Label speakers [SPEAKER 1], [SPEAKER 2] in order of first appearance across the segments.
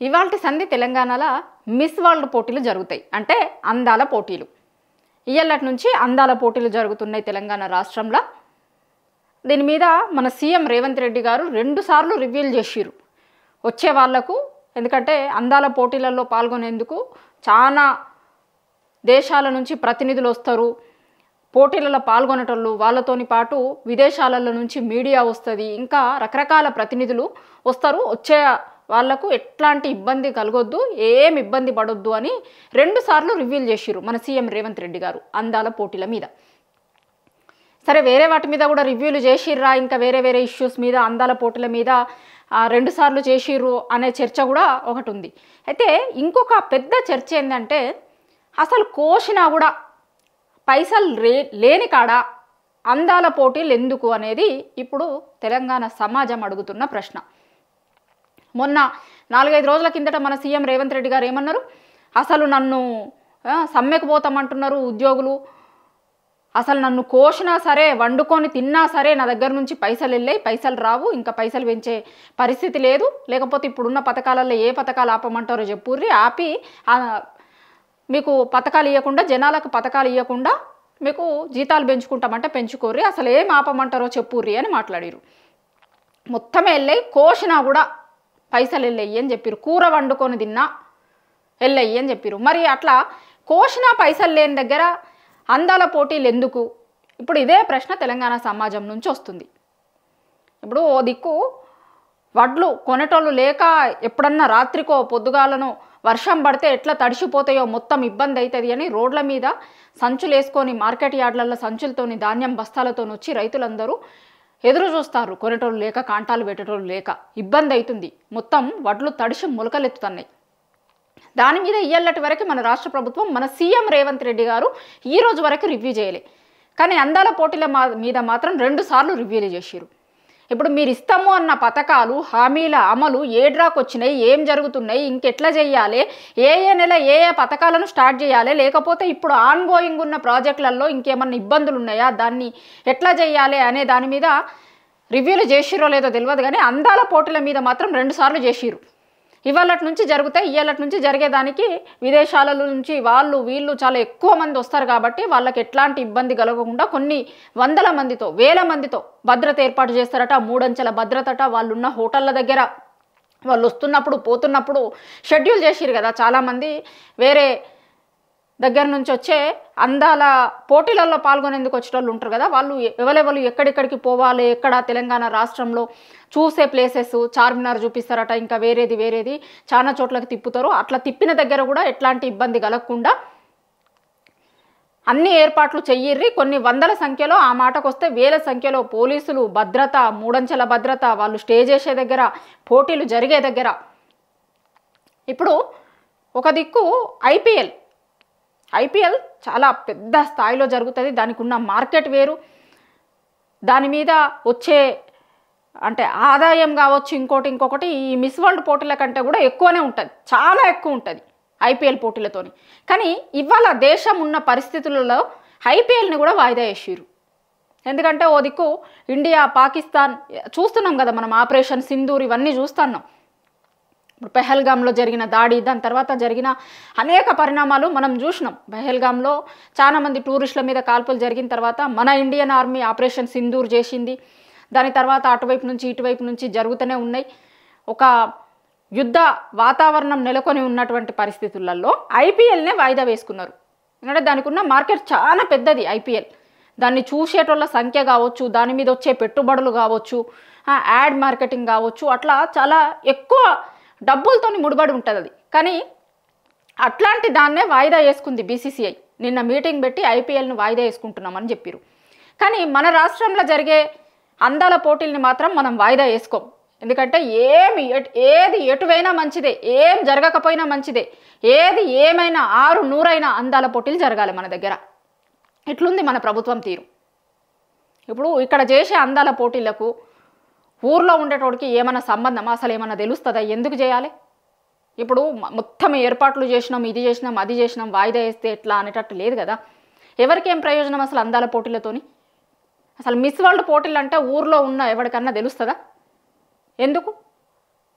[SPEAKER 1] ఇవాల్టి సంధి తెలంగాణలో మిస్ వరల్డ్ పోటీలు జరుగుతాయి. అంటే అందాల పోటీలు. ఇయ్యాలటి నుంచి అందాల పోటీలు జరుగుతున్నాయి తెలంగాణ రాష్ట్రంలో. దీని మీద మన సీఎం రేవంత్ రెడ్డి గారు 2 సార్లు రివ్యూలు చేసిర్రు వచ్చే వాళ్లకు. ఎందుకంటే అందాల పోటీలలో పాల్గొనేందుకు చాలా దేశాల నుంచి ప్రతినిధులు వస్తారు. పోటీలలో పాల్గొనేటోళ్ళు వాళ్ళతోని పాటు విదేశాలలో నుంచి మీడియా వస్తుంది, ఇంకా రకరకాల ప్రతినిధులు వస్తారు. వచ్చే వాళ్లకు ఎట్లాంటి ఇబ్బంది కలగొద్దు, ఏం ఇబ్బంది పడొద్దు అని 2 సార్లు రివ్యూలు చేసిర్రు మన సీఎం రేవంత్ రెడ్డి గారు అందాల పోటీల మీద. సరే, వేరే వాటి మీద కూడా రివ్యూలు చేసిర్రా, ఇంకా వేరే వేరే ఇష్యూస్ మీద అందాల పోటీల మీద 2 సార్లు చేసిర్రు అనే చర్చ కూడా ఒకటి ఉంది. అయితే ఇంకొక పెద్ద చర్చ ఏంటంటే, అసలు కోసినా కూడా పైసలు లేని కాడ అందాల పోటీలు ఎందుకు అనేది ఇప్పుడు తెలంగాణ సమాజం అడుగుతున్న ప్రశ్న. మొన్న 4-5 రోజుల కిందట మన సీఎం రేవంత్ రెడ్డి గారు ఏమన్నారు, అసలు నన్ను సమ్మెకు పోతామంటున్నారు ఉద్యోగులు, అసలు నన్ను కోసినా సరే వండుకొని తిన్నా సరే నా దగ్గర నుంచి పైసలు వెళ్ళాయి, పైసలు రావు, ఇంకా పైసలు పెంచే పరిస్థితి లేదు, లేకపోతే ఇప్పుడున్న పథకాలలో ఏ పథకాలు ఆపమంటారో చెప్పుర్రి, ఆపి మీకు పథకాలు ఇవ్వకుండా, జనాలకు పథకాలు ఇవ్వకుండా మీకు జీతాలు పెంచుకుంటామంటే పెంచుకోర్రి, అసలు ఏం ఆపమంటారో చెప్పుర్రి అని మాట్లాడారు. మొత్తం వెళ్ళాయి, కోసినా కూడా పైసలు వెళ్ళాయి అని చెప్పారు, కూర వండుకొని తిన్నా వెళ్ళాయి అని చెప్పారు. మరి అట్లా కోసినా పైసలు లేని దగ్గర అందాల పోటీలు ఎందుకు? ఇప్పుడు ఇదే ప్రశ్న తెలంగాణ సమాజం నుంచి వస్తుంది. ఇప్పుడు ఓ దిక్కు వడ్లు కొనేటోళ్ళు లేక ఎప్పుడన్నా రాత్రికో పొద్దుగాలనో వర్షం పడితే ఎట్లా తడిసిపోతాయో మొత్తం ఇబ్బంది అవుతుంది అని రోడ్ల మీద సంచులు వేసుకొని మార్కెట్ యార్డ్లలో సంచులతోని ధాన్యం బస్తాలతో వచ్చి రైతులందరూ ఎదురు చూస్తారు. కొనేటోళ్ళు లేక, కాంటాలు పెట్టేటోళ్ళు లేక ఇబ్బంది అవుతుంది, మొత్తం వడ్లు తడిసి మొలకలెత్తుతున్నాయి. దాని మీద ఇయ్యాలటి వరకు మన రాష్ట్ర ప్రభుత్వం, మన సీఎం రేవంత్ రెడ్డి గారు ఈ రోజు వరకు రివ్యూ చేయలే. కానీ అందాల పోటీల మీద మాత్రం 2 సార్లు రివ్యూలు చేసిరు. ఇప్పుడు మీరు ఇస్తాము అన్న పథకాలు, హామీల అమలు ఏ డ్రాక్ వచ్చినాయి, ఏం జరుగుతున్నాయి, ఇంకెట్లా చేయాలి, ఏ నెల ఏ పథకాలను స్టార్ట్ చేయాలి, లేకపోతే ఇప్పుడు ఆన్గోయింగ్ ఉన్న ప్రాజెక్టులలో ఇంకేమన్నా ఇబ్బందులు ఉన్నాయా, దాన్ని ఎట్లా చేయాలి అనే దాని మీద రివ్యూలు చేసిరో లేదో తెలియదు. కానీ అందాల పోటీల మీద మాత్రం 2 సార్లు చేసిరు. ఇవాళటి నుంచి జరుగుతాయి, ఇవాళటి నుంచి జరిగేదానికి విదేశాల నుంచి వాళ్ళు వీళ్ళు చాలా ఎక్కువ మంది వస్తారు కాబట్టి వాళ్ళకి ఎట్లాంటి ఇబ్బంది కలగకుండా కొన్ని వందల మందితో, వేల మందితో భద్రత ఏర్పాటు చేస్తారట. 3 అంచెల భద్రతట. వాళ్ళున్న హోటళ్ళ దగ్గర వాళ్ళు వస్తున్నప్పుడు పోతున్నప్పుడు షెడ్యూల్ చేసిరు కదా. చాలామంది వేరే దగ్గర నుంచి వచ్చే అందాల పోటీలలో పాల్గొనేందుకు వచ్చేటోళ్ళు ఉంటారు కదా, వాళ్ళు ఎవరెవరు ఎక్కడెక్కడికి పోవాలి, ఎక్కడ తెలంగాణ రాష్ట్రంలో చూసే ప్లేసెస్, చార్మినార్ చూపిస్తారట, ఇంకా వేరేది చాలా చోట్లకి తిప్పుతారు. అట్లా తిప్పిన దగ్గర కూడా ఎట్లాంటి ఇబ్బంది కలగకుండా అన్ని ఏర్పాట్లు చెయ్యిర్రి. కొన్ని వందల సంఖ్యలో, ఆ మాటకు వస్తే వేల సంఖ్యలో పోలీసులు, భద్రత, 3 అంచెల భద్రత, వాళ్ళు స్టే చేసే దగ్గర, పోటీలు జరిగే దగ్గర. ఇప్పుడు ఒక దిక్కు ఐపీఎల్ చాలా పెద్ద స్థాయిలో జరుగుతుంది. దానికి ఉన్న మార్కెట్ వేరు, దాని మీద వచ్చే అంటే ఆదాయం కావచ్చు, ఇంకొకటి ఈ మిస్ వరల్డ్ పోటీల కంటే కూడా ఎక్కువనే ఉంటుంది, చాలా ఎక్కువ ఉంటుంది ఐపీఎల్ పోటీలతోని. కానీ ఇవాళ దేశం ఉన్న పరిస్థితులలో ఐపీఎల్ని కూడా వాయిదా వేసిరు. ఎందుకంటే ఓ దిక్కు ఇండియా, పాకిస్తాన్ చూస్తున్నాం కదా మనం, ఆపరేషన్ సింధూర్ ఇవన్నీ చూస్తున్నాం. ఇప్పుడు పెహల్గామ్లో జరిగిన దాడి, దాని తర్వాత జరిగిన అనేక పరిణామాలు మనం చూసినాం. పెహల్గామ్లో చాలామంది టూరిస్టుల మీద కాల్పులు జరిగిన తర్వాత మన ఇండియన్ ఆర్మీ ఆపరేషన్ సింధూర్ చేసింది. దాని తర్వాత అటువైపు నుంచి ఇటువైపు నుంచి జరుగుతూనే ఉన్నాయి. ఒక యుద్ధ వాతావరణం నెలకొని ఉన్నటువంటి పరిస్థితులలో ఐపీఎల్నే వాయిదా వేసుకున్నారు. ఎందుకంటే దానికి ఉన్న మార్కెట్ చాలా పెద్దది ఐపీఎల్. దాన్ని చూసేటోళ్ళ సంఖ్య కావచ్చు, దాని మీద వచ్చే పెట్టుబడులు కావచ్చు, యాడ్ మార్కెటింగ్ కావచ్చు, అట్లా చాలా ఎక్కువ డబ్బులతోని ముడిపడి ఉంటుంది అది. కానీ అట్లాంటి దాన్నే వాయిదా వేసుకుంది బీసీసీఐ. నిన్న మీటింగ్ పెట్టి ఐపీఎల్ను వాయిదా వేసుకుంటున్నామని చెప్పారు. కానీ మన రాష్ట్రంలో జరిగే అందాల పోటీల్ని మాత్రం మనం వాయిదా వేసుకోం. ఎందుకంటే ఏది ఎటువైనా మంచిదే, ఏం జరగకపోయినా మంచిదే, ఏది ఏమైనా 6-100 అందాల పోటీలు జరగాలి మన దగ్గర. ఇట్లుంది మన ప్రభుత్వం తీరు. ఇప్పుడు ఇక్కడ చేసే అందాల పోటీలకు ఊర్లో ఉండేటోడికి ఏమైనా సంబంధం, అసలు ఏమైనా తెలుస్తుందా, ఎందుకు చేయాలి? ఇప్పుడు మొత్తం ఏర్పాట్లు చేసినాం, ఇది చేసినాం, అది చేసినాం, వాయిదా వేస్తే ఎట్లా అనేటట్టు లేదు కదా. ఎవరికి ఏం ప్రయోజనం అసలు అందాల పోటీలతోని? అసలు మిస్ వరల్డ్ పోటీలు అంటే ఊర్లో ఉన్న ఎవరికన్నా తెలుస్తుందా? ఎందుకు?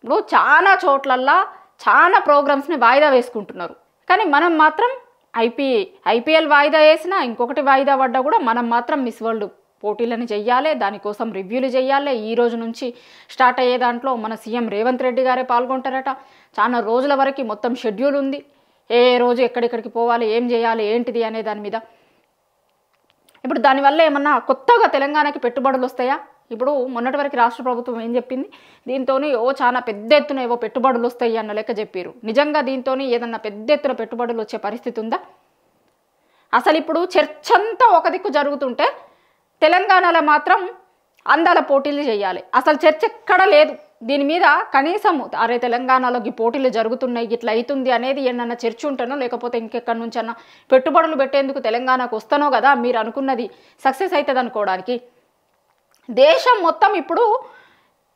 [SPEAKER 1] ఇప్పుడు చాలా చోట్లల్లా చాలా ప్రోగ్రామ్స్ని వాయిదా వేసుకుంటున్నారు. కానీ మనం మాత్రం ఐపీఎల్ వాయిదా వేసినా ఇంకొకటి వాయిదా పడ్డా కూడా మనం మాత్రం మిస్ వరల్డ్ పోటీలను చెయ్యాలి, దానికోసం రివ్యూలు చేయాలి. ఈ రోజు నుంచి స్టార్ట్ అయ్యే దాంట్లో మన సీఎం రేవంత్ రెడ్డి గారే పాల్గొంటారట. చాలా రోజుల వరకు మొత్తం షెడ్యూల్ ఉంది, ఏ రోజు ఎక్కడెక్కడికి పోవాలి, ఏం చేయాలి, ఏంటిది అనే దాని మీద. ఇప్పుడు దానివల్ల ఏమన్నా కొత్తగా తెలంగాణకి పెట్టుబడులు వస్తాయా? ఇప్పుడు మొన్నటి వరకు రాష్ట్ర ప్రభుత్వం ఏం చెప్పింది, దీంతో చాలా పెద్ద ఎత్తున ఏవో పెట్టుబడులు వస్తాయి అన్న లెక్క చెప్పారు. నిజంగా దీంతో ఏదన్నా పెద్ద ఎత్తున పెట్టుబడులు వచ్చే పరిస్థితి ఉందా? అసలు ఇప్పుడు చర్చ అంతా ఒక దిక్కు జరుగుతుంటే తెలంగాణలో మాత్రం అందాల పోటీలు చేయాలి. అసలు చర్చ ఎక్కడ లేదు దీని మీద. కనీసం అరే తెలంగాణలోకి పోటీలు జరుగుతున్నాయి, ఇట్లా అవుతుంది అనేది ఏమన్నా చర్చ ఉంటేనో లేకపోతే ఇంకెక్కడి నుంచి అన్నా పెట్టుబడులు పెట్టేందుకు తెలంగాణకు వస్తానో కదా మీరు అనుకున్నది సక్సెస్ అవుతుంది అనుకోవడానికి. దేశం మొత్తం ఇప్పుడు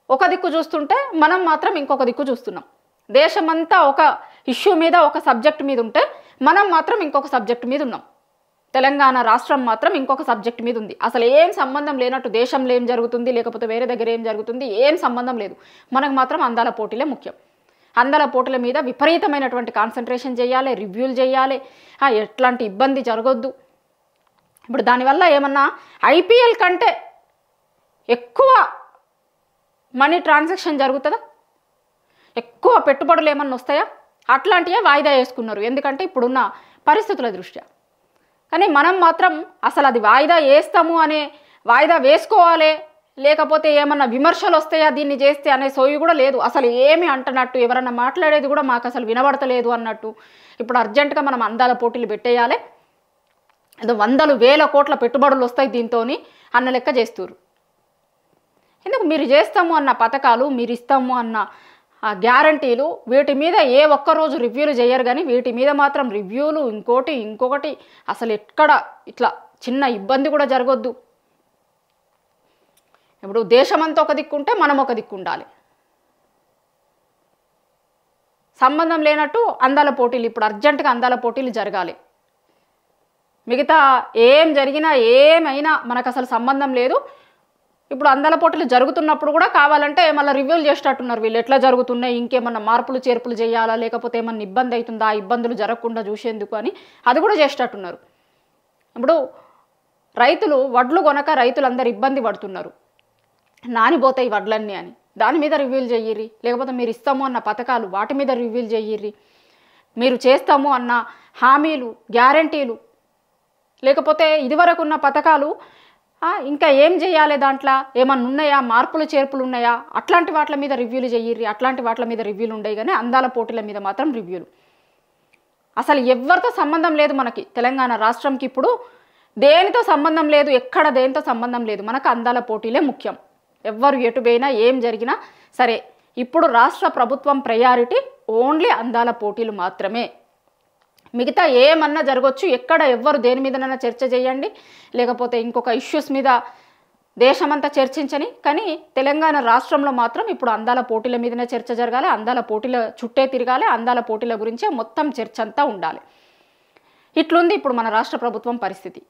[SPEAKER 1] ఒక దిక్కు చూస్తుంటే మనం మాత్రం ఇంకొక దిక్కు చూస్తున్నాం. దేశమంతా ఒక ఇష్యూ మీద ఒక సబ్జెక్ట్ మీద ఉంటే మనం మాత్రం ఇంకొక సబ్జెక్ట్ మీద ఉన్నాం. తెలంగాణ రాష్ట్రం మాత్రం ఇంకొక సబ్జెక్ట్ మీద ఉంది. అసలు ఏం సంబంధం లేనట్టు దేశంలో ఏం జరుగుతుంది లేకపోతే వేరే దగ్గర ఏం జరుగుతుంది ఏం సంబంధం లేదు. మనకు మాత్రం అందాల పోటీలే ముఖ్యం. అందాల పోటీల మీద విపరీతమైనటువంటి కాన్సన్ట్రేషన్ చేయాలి, రివ్యూలు చేయాలి, ఎట్లాంటి ఇబ్బంది జరగొద్దు. ఇప్పుడు దానివల్ల ఏమన్నా ఐపీఎల్ కంటే ఎక్కువ మనీ ట్రాన్సాక్షన్ జరుగుతుందా? ఎక్కువ పెట్టుబడులు ఏమన్నా వస్తాయా? అట్లాంటివే వాయిదా వేసుకున్నారు, ఎందుకంటే ఇప్పుడున్న పరిస్థితుల దృష్ట్యా. కానీ మనం మాత్రం అసలు అది వాయిదా వేస్తాము అనే వాయిదా వేసుకోవాలి, లేకపోతే ఏమన్నా విమర్శలు వస్తాయా దీన్ని చేస్తే అనే సోయి కూడా లేదు. అసలు ఏమి అంటున్నట్టు ఎవరన్నా మాట్లాడేది కూడా మాకు అసలు వినబడతలేదు అన్నట్టు. ఇప్పుడు అర్జెంటుగా మనం అందాల పోటీలు పెట్టేయాలి, ఏదో 100,000 కోట్ల పెట్టుబడులు వస్తాయి దీంతో అన్న లెక్క చేస్తున్నారు. ఎందుకు మీరు చేస్తాము అన్న పథకాలు, మీరు ఇస్తాము అన్న గ్యారంటీలు, వీటి మీద ఏ ఒక్కరోజు రివ్యూలు చేయరు. కానీ వీటి మీద మాత్రం రివ్యూలు ఇంకొకటి అసలు ఎక్కడ ఇట్లా చిన్న ఇబ్బంది కూడా జరగొద్దు. ఇప్పుడు దేశమంతా ఒక దిక్కుంటే మనం ఒక దిక్కు ఉండాలి. సంబంధం లేనట్టు అందాల పోటీలు, ఇప్పుడు అర్జెంటుగా అందాల పోటీలు జరగాలి. మిగతా ఏం జరిగినా ఏమైనా మనకు అసలు సంబంధం లేదు. ఇప్పుడు అందాల పోటీలు జరుగుతున్నప్పుడు కూడా కావాలంటే మళ్ళీ రివ్యూలు చేసేటట్టున్నారు వీళ్ళు, ఎట్లా జరుగుతున్నాయి, ఇంకేమన్నా మార్పులు చేర్పులు చేయాలా, లేకపోతే ఏమన్నా ఇబ్బంది అవుతుందా, ఆ ఇబ్బందులు జరగకుండా చూసేందుకు అని అది కూడా చేసేటట్టున్నారు. ఇప్పుడు రైతులు వడ్లు కొనక రైతులందరూ ఇబ్బంది పడుతున్నారు, నానిపోతాయి వడ్లన్నీ అని, దాని మీద రివ్యూలు చెయ్యిర్రి. లేకపోతే మీరు ఇస్తాము అన్న పథకాలు వాటి మీద రివ్యూలు చెయ్యిర్రి. మీరు చేస్తాము అన్న హామీలు, గ్యారంటీలు, లేకపోతే ఇదివరకు ఉన్న పథకాలు ఇంకా ఏం చేయాలి, దాంట్లో ఏమన్నా ఉన్నాయా, మార్పులు చేర్పులు ఉన్నాయా, అట్లాంటి వాటి మీద రివ్యూలు చెయ్యిర్రి. అట్లాంటి వాటి మీద రివ్యూలు ఉండేవి, కానీ అందాల పోటీల మీద మాత్రం రివ్యూలు. అసలు ఎవరితో సంబంధం లేదు మనకి తెలంగాణ రాష్ట్రంకి. ఇప్పుడు దేనితో సంబంధం లేదు, ఎక్కడ దేనితో సంబంధం లేదు, మనకు అందాల పోటీలే ముఖ్యం. ఎవ్వరు ఎటు పోయినా ఏం జరిగినా సరే ఇప్పుడు రాష్ట్ర ప్రభుత్వం ప్రయారిటీ ఓన్లీ అందాల పోటీలు మాత్రమే. మిగతా ఏమన్నా జరగవచ్చు, ఎక్కడ ఎవ్వరు దేని మీదనైనా చర్చ చేయండి, లేకపోతే ఇంకొక ఇష్యూస్ మీద దేశమంతా చర్చించని, కానీ తెలంగాణ రాష్ట్రంలో మాత్రం ఇప్పుడు అందాల పోటీల మీదనే చర్చ జరగాలి, అందాల పోటీల చుట్టే తిరగాలి, అందాల పోటీల గురించే మొత్తం చర్చ అంతా ఉండాలి. ఇట్లుంది ఇప్పుడు మన రాష్ట్ర ప్రభుత్వం పరిస్థితి.